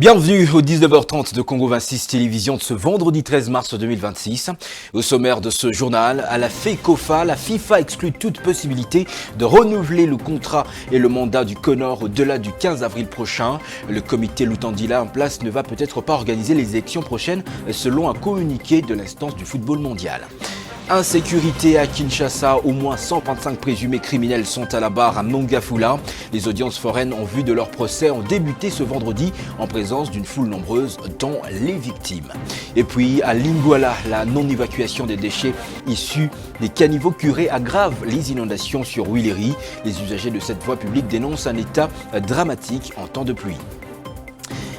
Bienvenue au 19h30 de Congo 26 Télévision de ce vendredi 13 mars 2026. Au sommaire de ce journal, à la FECOFA, la FIFA exclut toute possibilité de renouveler le contrat et le mandat du CONOR au-delà du 15 avril prochain. Le comité Lutandila en place ne va peut-être pas organiser les élections prochaines selon un communiqué de l'instance du football mondial. Insécurité à Kinshasa, au moins 125 présumés criminels sont à la barre à Mongafula. Les audiences foraines en vue de leur procès ont débuté ce vendredi en présence d'une foule nombreuse, dont les victimes. Et puis à Lingouala, la non-évacuation des déchets issus des caniveaux curés aggrave les inondations sur Willery. Les usagers de cette voie publique dénoncent un état dramatique en temps de pluie.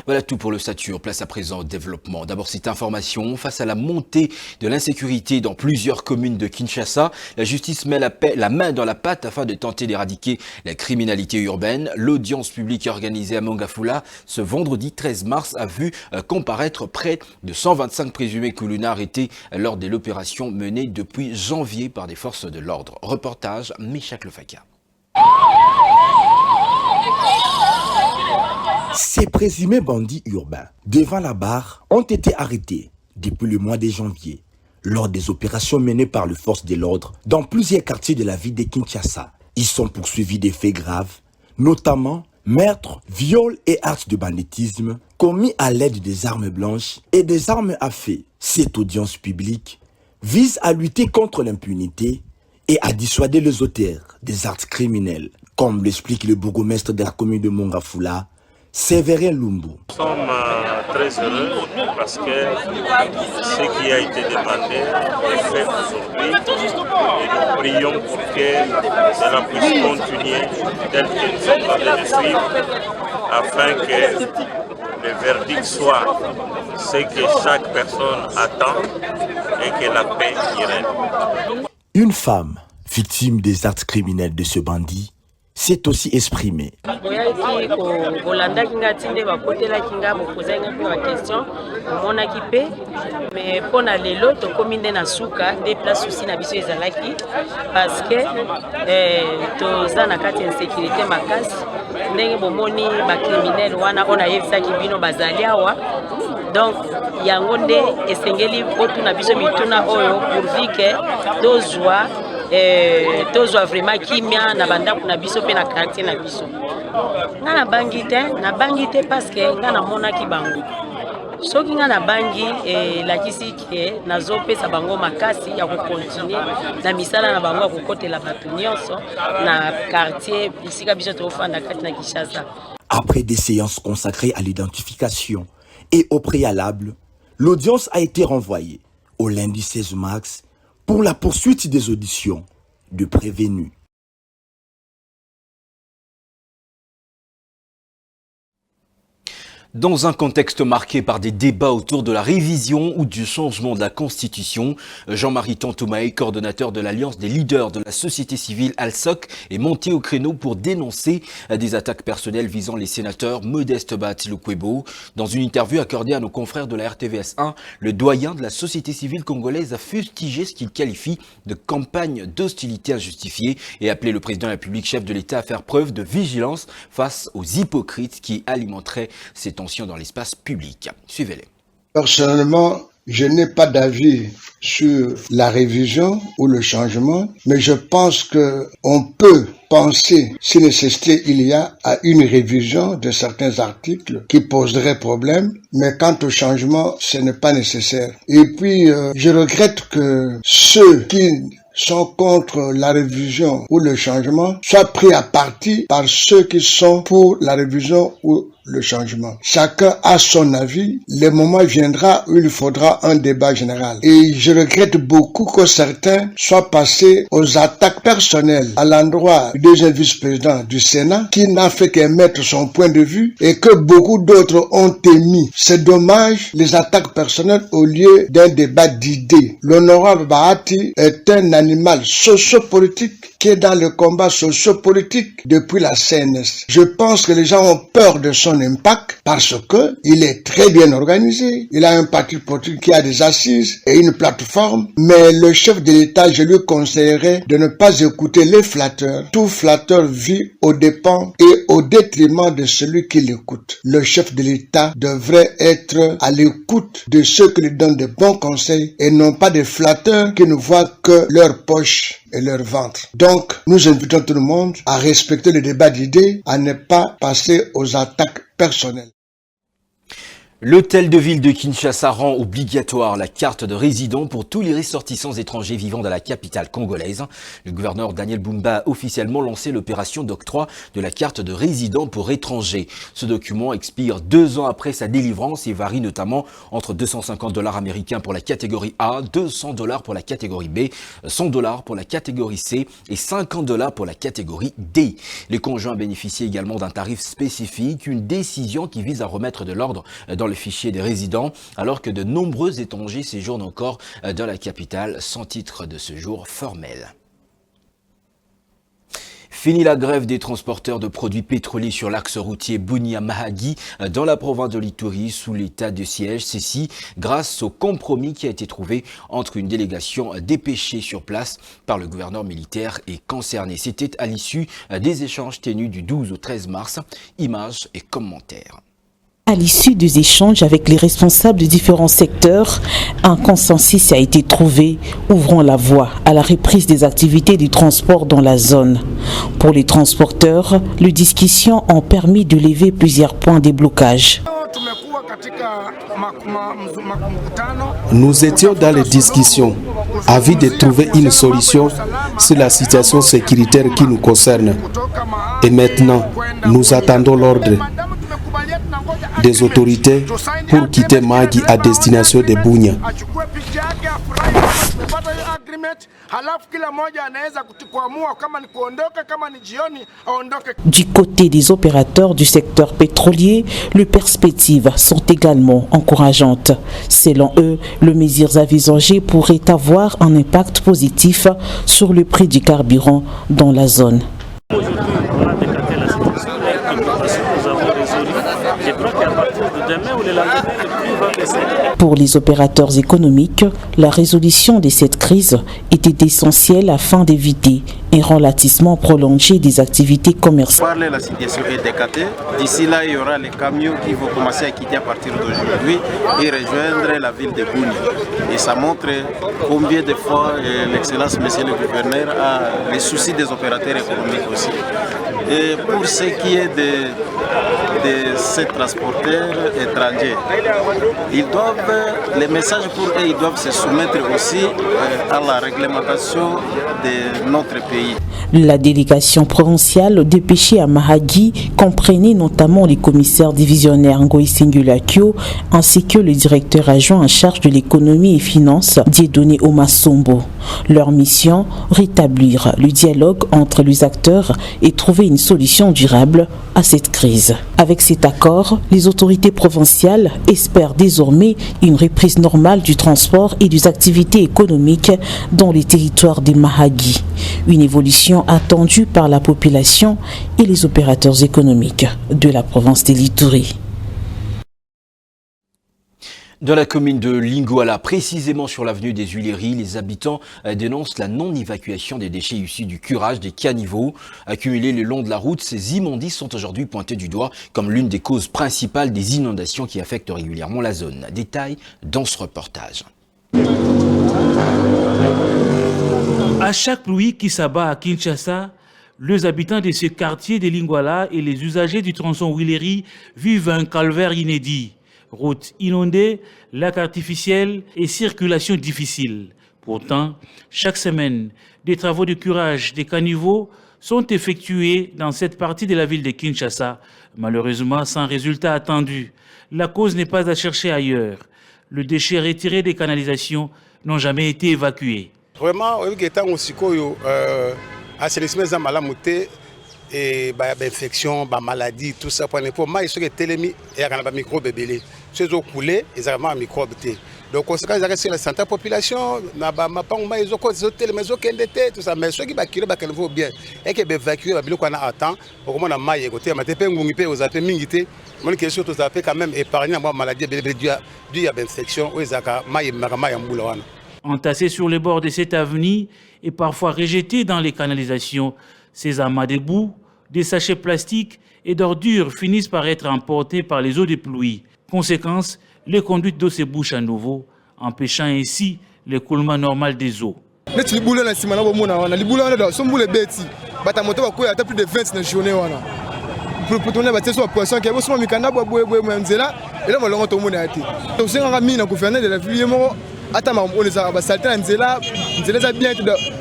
Voilà tout pour le Satur. Place à présent au développement. D'abord, cette information. Face à la montée de l'insécurité dans plusieurs communes de Kinshasa, la justice met la main dans la pâte afin de tenter d'éradiquer la criminalité urbaine. L'audience publique organisée à Mongafula ce vendredi 13 mars a vu comparaître près de 125 présumés Kuluna arrêtés lors de l'opération menée depuis janvier par des forces de l'ordre. Reportage Michak Lefaka. Ces présumés bandits urbains devant la barre ont été arrêtés depuis le mois de janvier lors des opérations menées par les forces de l'ordre dans plusieurs quartiers de la ville de Kinshasa. Ils sont poursuivis des faits graves, notamment meurtres, viols et actes de banditisme commis à l'aide des armes blanches et des armes à feu. Cette audience publique vise à lutter contre l'impunité et à dissuader les auteurs des actes criminels, comme l'explique le bourgmestre de la commune de Mongafula, Séverin Lumbu. Nous sommes très heureux parce que ce qui a été demandé est fait aujourd'hui et nous prions pour que cela puisse continuer tel que nous sommes en train de suivre afin que le verdict soit ce que chaque personne attend et que la paix y règne. Une femme victime des actes criminels de ce bandit s'est aussi exprimé. Mais pour les lots, communes de Nasuka, des places aussi na biso ezalaki parce que toza na kati insécurité makasi ndenge bomoni ba criminel wana ona yebisaki bino bazali awa donc yango nde esengeli otuna biso mituna oyo pourvu que tozwa vraiment kimia na bandako na biso pe na quartier na biso. Nga na bangi te parce que nga na monaki bango. Soki nga na bangi lakisi ke nazopesa bango makasi ya kokontinue na misala na bango ya kokotela bato nyonso na quartier bisika biso tofanda kati na Kinshasa. Après des séances consacrées à l'identification et au préalable, l'audience a été renvoyée au lundi 16 mars pour la poursuite des auditions de prévenus. Dans un contexte marqué par des débats autour de la révision ou du changement de la Constitution, Jean-Marie Tantoumaï, coordonnateur de l'Alliance des leaders de la société civile ALSOC, est monté au créneau pour dénoncer des attaques personnelles visant les sénateurs Modeste Bahati-Lukwebo. Dans une interview accordée à nos confrères de la RTVS1, le doyen de la société civile congolaise a fustigé ce qu'il qualifie de campagne d'hostilité injustifiée et appelé le président de la République, chef de l'État, à faire preuve de vigilance face aux hypocrites qui alimenteraient ces tensions dans l'espace public. Suivez-les. Personnellement, je n'ai pas d'avis sur la révision ou le changement, mais je pense qu'on peut penser, si nécessité il y a, à une révision de certains articles qui poseraient problème, mais quant au changement, ce n'est pas nécessaire. Et puis, je regrette que ceux qui sont contre la révision ou le changement soient pris à partie par ceux qui sont pour la révision ou le changement. Chacun a son avis. Le moment viendra où il faudra un débat général. Et je regrette beaucoup que certains soient passés aux attaques personnelles à l'endroit du deuxième vice-président du Sénat qui n'a fait qu'émettre son point de vue et que beaucoup d'autres ont émis. C'est dommage, les attaques personnelles au lieu d'un débat d'idées. L'honorable Bahati est un animal sociopolitique impliqué dans le combat socio-politique depuis la CNS. Je pense que les gens ont peur de son impact parce que il est très bien organisé. Il a un parti politique qui a des assises et une plateforme. Mais le chef de l'État, je lui conseillerais de ne pas écouter les flatteurs. Tout flatteur vit aux dépens et au détriment de celui qui l'écoute. Le chef de l'État devrait être à l'écoute de ceux qui lui donnent de bons conseils et non pas des flatteurs qui ne voient que leur poche et leur ventre. Donc, nous invitons tout le monde à respecter le débat d'idées, à ne pas passer aux attaques personnelles. L'hôtel de ville de Kinshasa rend obligatoire la carte de résident pour tous les ressortissants étrangers vivant dans la capitale congolaise. Le gouverneur Daniel Bumba a officiellement lancé l'opération d'octroi de la carte de résident pour étrangers. Ce document expire 2 ans après sa délivrance et varie notamment entre $250 américains pour la catégorie A, $200 pour la catégorie B, $100 pour la catégorie C et $50 pour la catégorie D. Les conjoints bénéficient également d'un tarif spécifique, une décision qui vise à remettre de l'ordre dans le fichier des résidents, alors que de nombreux étrangers séjournent encore dans la capitale sans titre de séjour formel. Fini la grève des transporteurs de produits pétroliers sur l'axe routier Bunia-Mahagi dans la province de l'Ituri sous l'état de siège. Ceci grâce au compromis qui a été trouvé entre une délégation dépêchée sur place par le gouverneur militaire et concerné. C'était à l'issue des échanges tenus du 12 au 13 mars. Images et commentaires. À l'issue des échanges avec les responsables de différents secteurs, un consensus a été trouvé, ouvrant la voie à la reprise des activités du transport dans la zone. Pour les transporteurs, les discussions ont permis de lever plusieurs points de blocage. Nous étions dans les discussions, avis de trouver une solution sur la situation sécuritaire qui nous concerne. Et maintenant, nous attendons l'ordre des autorités pour quitter Mahagi à destination de Bunia. Du côté des opérateurs du secteur pétrolier, les perspectives sont également encourageantes. Selon eux, les mesures envisagées pourraient avoir un impact positif sur le prix du carburant dans la zone. Pour les opérateurs économiques, la résolution de cette crise était essentielle afin d'éviter un ralentissement prolongé des activités commerciales. La situation est décatée. D'ici là, il y aura les camions qui vont commencer à quitter à partir d'aujourd'hui et rejoindre la ville de Bunia. Et ça montre combien de fois l'excellence, monsieur le gouverneur, a les soucis des opérateurs économiques aussi. Et pour ce qui est de ces transporteurs étrangers, les messages pour eux, ils doivent se soumettre aussi à la réglementation de notre pays. La délégation provinciale dépêchée à Mahagi comprenait notamment les commissaires divisionnaires Ngoï Singulakio ainsi que le directeur adjoint en charge de l'économie et finances Dieudonné Omasombo. Leur mission, rétablir le dialogue entre les acteurs et trouver une solution durable à cette crise. Avec cet accord, les autorités provinciales espèrent désormais une reprise normale du transport et des activités économiques dans les territoires de Mahagi. Une évolution attendue par la population et les opérateurs économiques de la province de l'Ituri. Dans la commune de Lingouala, précisément sur l'avenue des Huileries, les habitants dénoncent la non-évacuation des déchets issus du curage des caniveaux. Accumulés le long de la route, ces immondices sont aujourd'hui pointés du doigt comme l'une des causes principales des inondations qui affectent régulièrement la zone. Détail dans ce reportage. À chaque pluie qui s'abat à Kinshasa, les habitants de ce quartier de Lingouala et les usagers du tronçon Huileries vivent un calvaire inédit. Routes inondées, lacs artificiels et circulation difficile. Pourtant, chaque semaine, des travaux de curage des caniveaux sont effectués dans cette partie de la ville de Kinshasa, malheureusement sans résultat attendu. La cause n'est pas à chercher ailleurs. Le déchet retiré des canalisations n'ont jamais été évacués. Vraiment, et infection, maladie, tout ça pour moi ils sont télémi et il y a microbe belé. Ceux qui coulé, ils ont un microbe. Donc, conséquence, c'est la santé de la population, tout ça. Mais ceux qui vont bien, et qui évacuent, on a attend, au moment où on a écouté, on a été aux appels mingité, on a question tous appels quand même épargné à maladie due à l'infection, ou à Entassés sur les bords de cette avenue et parfois rejetés dans les canalisations, ces amas de boue, des sachets plastiques et d'ordures finissent par être emportés par les eaux de pluie. Conséquence, les conduites d'eau se bouchent à nouveau, empêchant ainsi l'écoulement normal des eaux. Plus de 20 journée. Pour tourner la sur la poisson qui est aussi mikanda boye mzela et là molongo to mona ati to senga mina gouverneur de la ville mo atama on les a basalta nzela za bien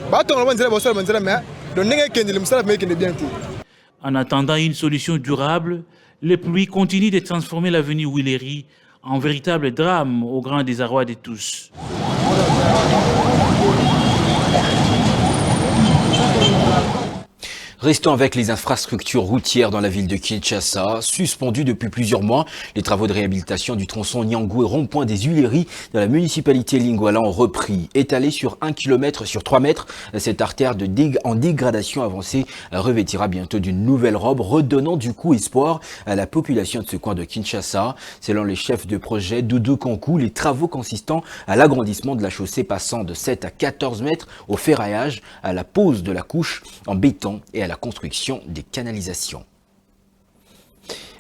ba to la nzela bosala nzela mais donc ndenge kendele musala mais kende bien. En attendant une solution durable, les pluies continuent de transformer l'avenue Willery en véritable drame au grand désarroi de tous. Restons avec les infrastructures routières dans la ville de Kinshasa. Suspendues depuis plusieurs mois, les travaux de réhabilitation du tronçon Nyangou et rond-point des Huileries dans la municipalité Lingwala ont repris. Étalée sur 1 km sur 3 mètres, cette artère en dégradation avancée revêtira bientôt d'une nouvelle robe, redonnant du coup espoir à la population de ce coin de Kinshasa. Selon les chefs de projet Doudou Kankou, les travaux consistant à l'agrandissement de la chaussée passant de 7 à 14 mètres au ferraillage, à la pose de la couche en béton et à la construction des canalisations.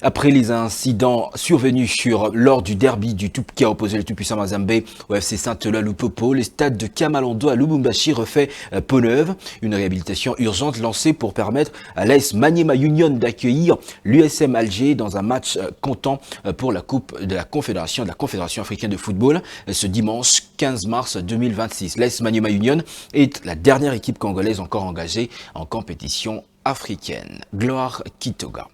Après les incidents survenus lors du derby qui a opposé le tout-puissant Mazembe au FC Saint-Eloi Lupopo, le stade de Kamalondo à Lubumbashi refait peau neuve. Une réhabilitation urgente lancée pour permettre à l'AS Maniema Union d'accueillir l'USM Alger dans un match comptant pour la Coupe de la Confédération africaine de football ce dimanche 15 mars 2026. L'AS Maniema Union est la dernière équipe congolaise encore engagée en compétition africaine. Gloire Kitoga.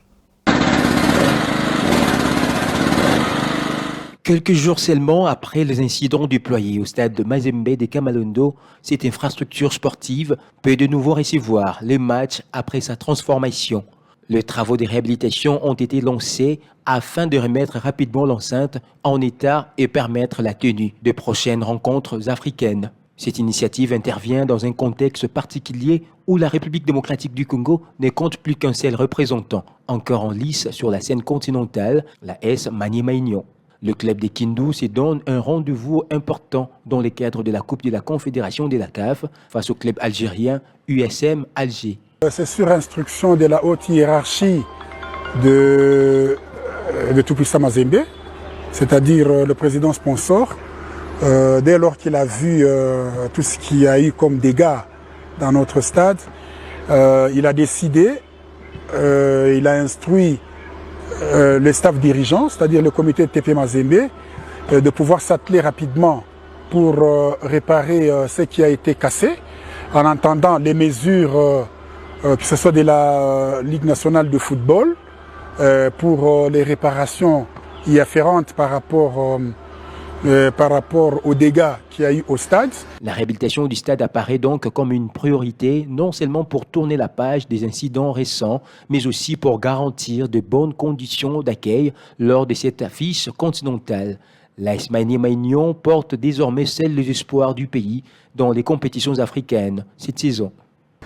Quelques jours seulement après les incidents déployés au stade de Mazembe de Kamalondo, cette infrastructure sportive peut de nouveau recevoir les matchs après sa transformation. Les travaux de réhabilitation ont été lancés afin de remettre rapidement l'enceinte en état et permettre la tenue de prochaines rencontres africaines. Cette initiative intervient dans un contexte particulier où la République démocratique du Congo ne compte plus qu'un seul représentant, encore en lice sur la scène continentale, la AS Maniema Union. Le club de Kindu se donne un rendez-vous important dans le cadre de la Coupe de la Confédération de la CAF face au club algérien USM Alger. C'est sur instruction de la haute hiérarchie de tout-puissant Mazembe, c'est-à-dire le président sponsor. Dès lors qu'il a vu tout ce qu'il y a eu comme dégâts dans notre stade, il a décidé, il a instruit le staff dirigeant, c'est-à-dire le comité de TP Mazembe, de pouvoir s'atteler rapidement pour réparer ce qui a été cassé, en entendant les mesures, que ce soit de la Ligue nationale de football, pour les réparations y afférentes par rapport aux dégâts qu'il y a eu au stade. La réhabilitation du stade apparaît donc comme une priorité, non seulement pour tourner la page des incidents récents, mais aussi pour garantir de bonnes conditions d'accueil lors de cette affiche continentale. L'AS Maniema Union porte désormais seul les espoirs du pays dans les compétitions africaines cette saison.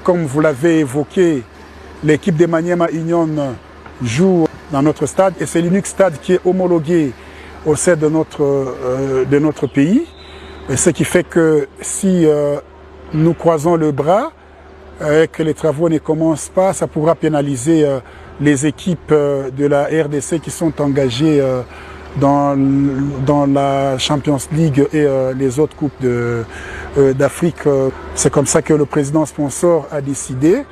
Comme vous l'avez évoqué, l'équipe de Maniema Union joue dans notre stade et c'est l'unique stade qui est homologué au sein de notre pays, et ce qui fait que si nous croisons le bras et que les travaux ne commencent pas, ça pourra pénaliser les équipes de la RDC qui sont engagées dans la Champions League et les autres coupes d'Afrique. C'est comme ça que le président sponsor a décidé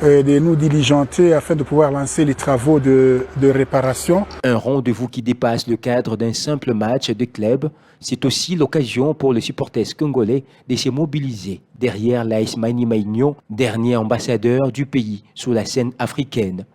de nous diligenter afin de pouvoir lancer les travaux de réparation. Un rendez-vous qui dépasse le cadre d'un simple match de club, c'est aussi l'occasion pour les supporters congolais de se mobiliser derrière l'AS Maniema Union, dernier ambassadeur du pays sur la scène africaine.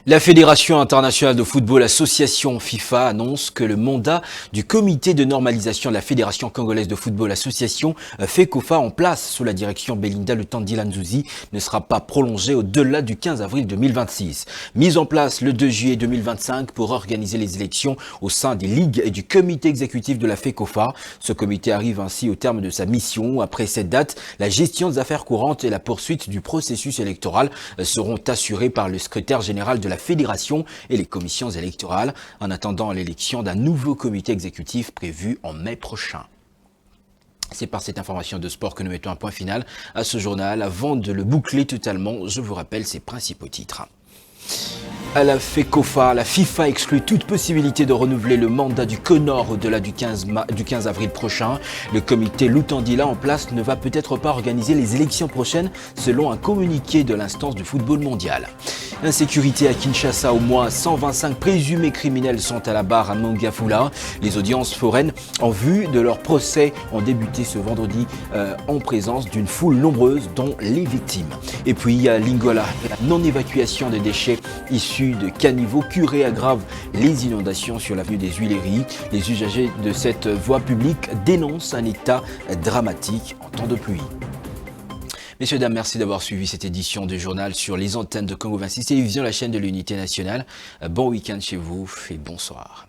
La Fédération internationale de football association FIFA annonce que le mandat du comité de normalisation de la Fédération congolaise de football association FECOFA en place sous la direction Belinda Lutandi-Lanzuzi ne sera pas prolongé au-delà du 15 avril 2026. Mise en place le 2 juillet 2025 pour organiser les élections au sein des ligues et du comité exécutif de la FECOFA. Ce comité arrive ainsi au terme de sa mission. Après cette date, la gestion des affaires courantes et la poursuite du processus électoral seront assurées par le secrétaire général de la Fédération et les commissions électorales, en attendant l'élection d'un nouveau comité exécutif prévu en mai prochain. C'est par cette information de sport que nous mettons un point final à ce journal. Avant de le boucler totalement, je vous rappelle ses principaux titres. À la FECOFA, la FIFA exclut toute possibilité de renouveler le mandat du CONOR au-delà du 15 avril prochain. Le comité Lutandila en place ne va peut-être pas organiser les élections prochaines selon un communiqué de l'instance du football mondial. Insécurité à Kinshasa, au moins 125 présumés criminels sont à la barre à Mangafula. Les audiences foraines en vue de leur procès ont débuté ce vendredi en présence d'une foule nombreuse dont les victimes. Et puis à Lingala, la non-évacuation des déchets issus de caniveaux curés aggrave les inondations sur l'avenue des Huileries. Les usagers de cette voie publique dénoncent un état dramatique en temps de pluie. Messieurs, dames, merci d'avoir suivi cette édition du journal sur les antennes de Congo 26 Télévision, la chaîne de l'unité nationale. Bon week-end chez vous et bonsoir.